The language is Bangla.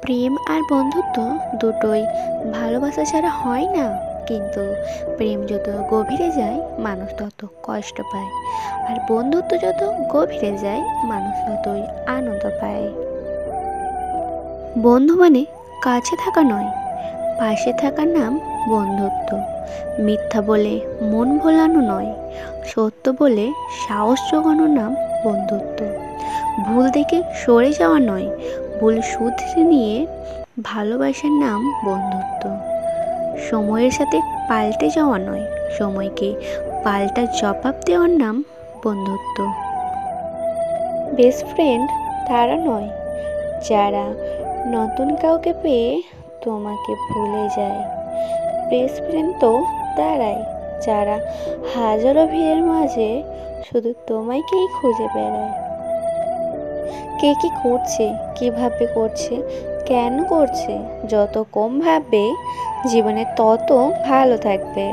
প্রেম আর বন্ধুত্ব দুটোই ভালোবাসা ছাড়া হয় না। কিন্তু প্রেম যত গভীরে যায় মানুষ তত কষ্ট পায়, আর বন্ধুত্ব যত গভীরে যায় মানুষ ততই আনন্দ পায়। বন্ধু মানে কাছে থাকা নয়, পাশে থাকার নাম বন্ধুত্ব। মিথ্যা বলে মন ভোলানো নয়, সত্য বলে সাহস জোগানোর নাম বন্ধুত্ব। ভুল দেখে সরে যাওয়া নয়, ভুল শুধরে নিয়ে ভালোবাসার নাম বন্ধুত্ব। সময়ের সাথে পাল্টে যাওয়া নয়, সময়কে পাল্টা জবাব দেওয়ার নাম বন্ধুত্ব। বেস্ট ফ্রেন্ড তারা নয় যারা নতুন কাউকে পেয়ে তোমাকে ভুলে যায়। বেস্ট ফ্রেন্ড তো তারাই যারা হাজারো ভিড়ের মাঝে শুধু তোমাকেই খুঁজে বেড়ায়। কে কি করছে, কিভাবে করছে, কেন করছে, যত কম ভাববে জীবনে তত ভালো থাকবে।